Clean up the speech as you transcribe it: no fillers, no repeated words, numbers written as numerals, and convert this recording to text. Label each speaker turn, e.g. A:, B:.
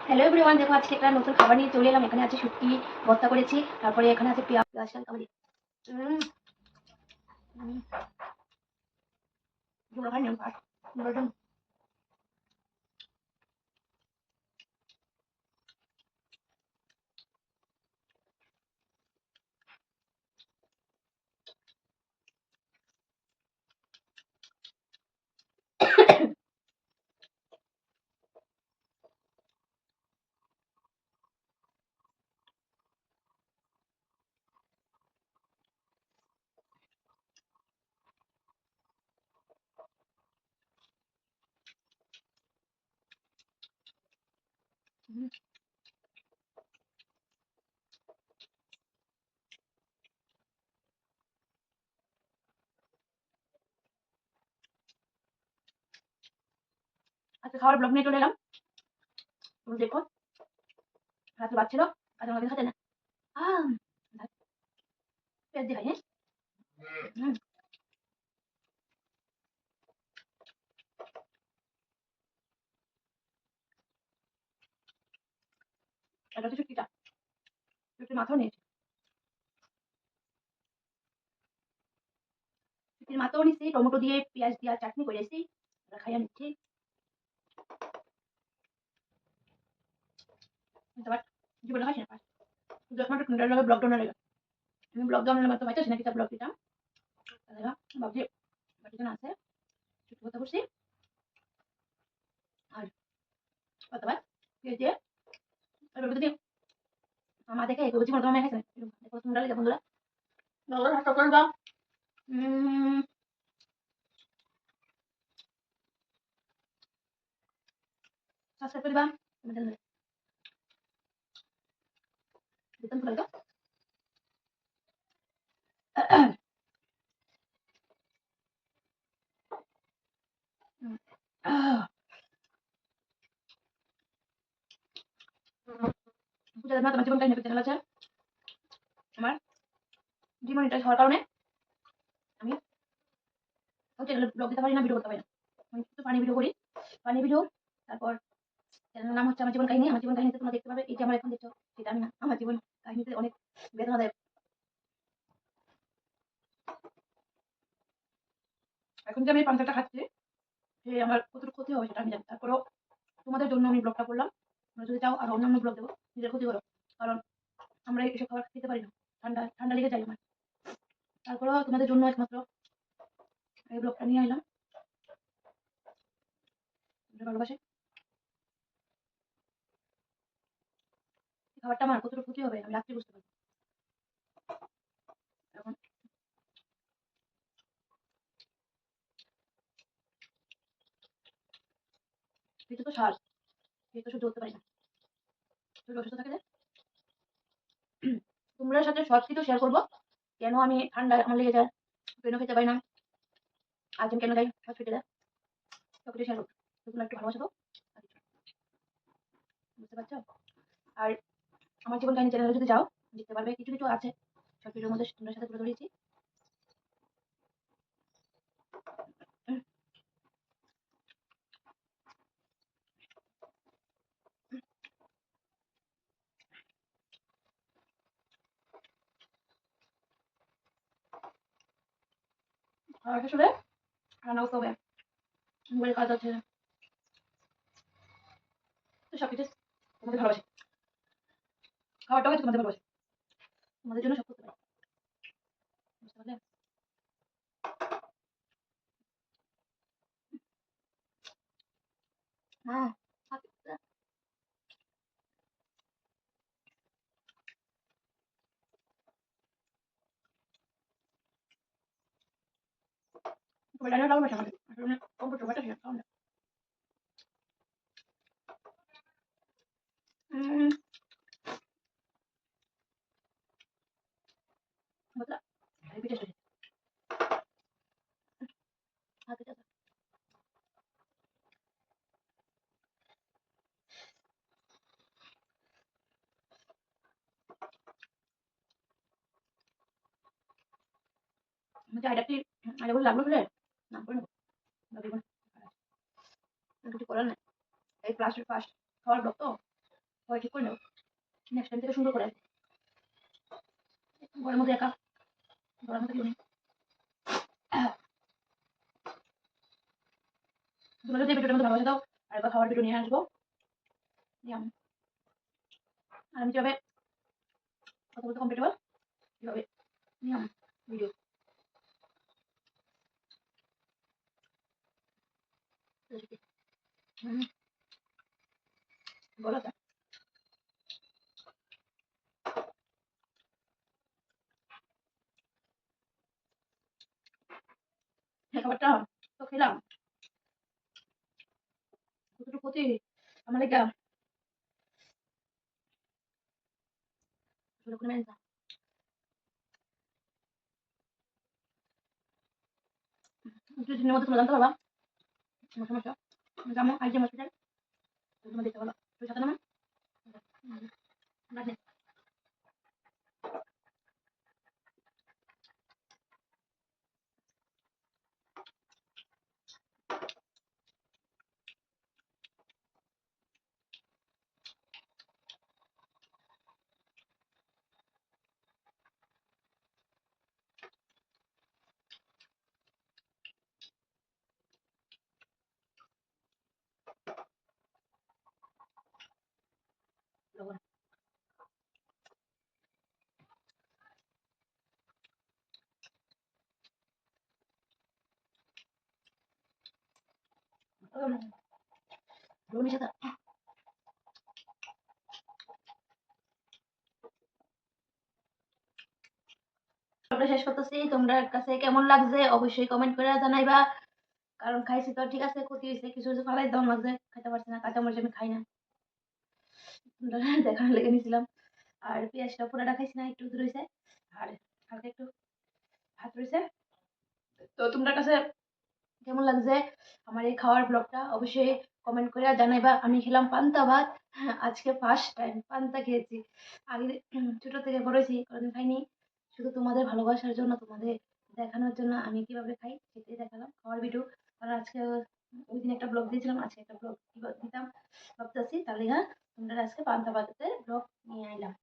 A: Hello everyone, দেখো আজকে একটা নতুন খাবার নিয়ে চলে এলাম। এখানে আছে শুটকি ভর্তা করেছি, তারপরে এখানে আছে পেঁয়াজ কালি। আজকে খাওয়ার ব্লগ নিয়ে চলে এলাম। তুমি দেখো, রাত্রে ভাত ছিল, আজ আমাদের খাতে না। আহ, পেঁয়াজ দিয়ে খাই। হ্যাঁ, এটা হচ্ছে শুটকিটা, শুটকির মাথাও নিয়েছি, শুটকির মাথাও নিচ্ছি, টমেটো দিয়ে পেঁয়াজ দিয়ে চাটনি করেছি, খাইয়া নিচ্ছি। তারপর জীবনে খাইছি না, শুধু একমাত্র কুন্ডার লগে ব্লগ ডাউনের লেগে। আমি ব্লগ ডাউনের মাত্র পাইতেছি না, কিতাব ব্লগ দিতাম। ভাবছি বাকিজন আছে, শুটকি কথা করছি। আর কতবার পেঁয়াজ দিয়ে যদি মা দেখে জীবন তোমার মেয়ে খাইছে দেখো তোমরা লেগে বন্ধুরা, বন্ধুরা হাত করবা। সাবস্ক্রাইব করবা, তোমাদের বেতন করে দাও। পূজা দেবনা তোমার জীবন কাহিনী চ্যানেল আছে আমার, ডিমনিটাইজ হওয়ার কারণে আমি চ্যানেলে ব্লগ দিতে পারি না, ভিডিও করতে পারি না। আমি শুধু পানি ভিডিও করি, পানি ভিডিও। তারপর চ্যানেলের নাম হচ্ছে আমার জীবন কাহিনী। আমার জীবন কাহিনীতে তোমরা দেখতে পাবে, এই যে আমার এখন দেখছো সেটা আমি না, আমার জীবন কাহিনীতে অনেক বেদনাদায়ক। এখন যে আমি পান্তাটা খাচ্ছি, যে আমার কতটুকু ক্ষতি হবে সেটা আমি জানি। তারপরেও তোমাদের জন্য আমি ব্লগটা করলাম। তোমরা যদি চাও আর অন্যান্য ব্লগ দেবো, নিজের ক্ষতি করো, কারণ আমরা এসব খাবার খেতে পারি না, ঠান্ডা ঠান্ডা লেগে যায় আমার। তারপরেও তোমাদের জন্য একমাত্র এই ব্লগটা নিয়ে এলাম। ভালোবাসে খাবারটা আমার কতটুকু ক্ষতি হবে আমি রাত্রে বুঝতে পারবো। এখন এটা তো শ্বাস, এটা সহ্য করতে পারি না। শরীর অসুস্থ থাকে যে, তোমার সাথে সব কিছু শেয়ার করবো। কেন আমি ঠান্ডা আমার লেগে যায়, কেন খেতে পারি না, আজ আমি কেন যাই হসপিটালে, সব কিছু শেয়ার করবো। তোমরা একটু ভালোবাসো তো, বুঝতে পারছো? আর আমার জীবন কাহিনী চ্যানেলে যদি যাও দেখতে পারবে, কিছু কিছু আছে সব ভিডিওর মধ্যে তোমার সাথে তুলে ধরেছি। আর আসলে রান্না করতে হবে, মোবাইলে কাজ আছে, তো সবকিছু তোমাদের ভালোবাসি, খাওয়াটাও হচ্ছে তোমাদের ভালোবাসি, তোমাদের জন্য সব করতে পারি, বুঝতে পারলে? হ্যাঁ, তোমার রান্নাটাও বাসা আমাদের আসলে কম্পিউটার বাটা সেটা খাও না। বুঝলা, হেভি টেস্ট হয়েছে। হাতে চাটা मुझे আইডাটি আইডাগুলো লাগলো বলে নাম করে নেবো, ভাবি বোন কিছু করার নাই। এই ফার্স্ট ফার্স্ট খাওয়ার ব্লগ তো, পরে ঠিক করে নেবো, নেক্সট টাইম থেকে সুন্দর করে আসবো। ঘরের মধ্যে একা, ঘরের মধ্যে কেউ নেই। তোমরা যদি এই ভিডিওটার মধ্যে ভালোবাসা দাও আর একবার খাওয়ার ভিডিও নিয়ে আসবো। আর আমি কিভাবে কথা বলতে কমফোর্টেবল, কিভাবে নিয়ম ভিডিও বলো। খাবারটা তো খেলাম, কতটুকু ক্ষতি আমার লেগে কোনো মেনে না। দুদিনের মধ্যে তোমরা জানতে পারবা আমার সমস্যা। জামো আইজিএম হসপিটাল, তোমরা দেখতে পারবা। তুই সাথে নামা ব্লাড লবণ। লবণের সাথে আমরা শেষ করতেছি। তোমরা কাছে কেমন লাগছে অবশ্যই কমেন্ট করে জানাইবা। কারণ খাইছি তো ঠিক আছে, ক্ষতি হয়েছে, কিছু কিছু ফালাই দম লাগছে, খাইতে পারছি না। কাঁচামরিচ আমি খাই না, তোমরা দেখানো লেগে নিয়েছিলাম। আর পেঁয়াজটা পুরাটা খাইছি না, একটু রয়েছে। আর হালকা একটু ভাত রয়েছে। তো তোমরা কাছে কেমন লাগছে আমার এই খাওয়ার ব্লগটা অবশ্যই কমেন্ট করে জানাইবা। আমি খেলাম পান্তা ভাত, আজকে ফার্স্ট টাইম পান্তা খেয়েছি। আগে ছোট থেকে বড় হয়েছি, কোনোদিন খাইনি। শুধু তোমাদের ভালোবাসার জন্য, তোমাদের দেখানোর জন্য আমি কিভাবে খাই সেটাই দেখালাম খাওয়ার ভিডিও। কারণ আজকে ওই দিন একটা ব্লগ দিয়েছিলাম, আজকে একটা ব্লগ দিতাম ভাবতেছি। তাহলে তোমরা আজকে পান্তা ভাতের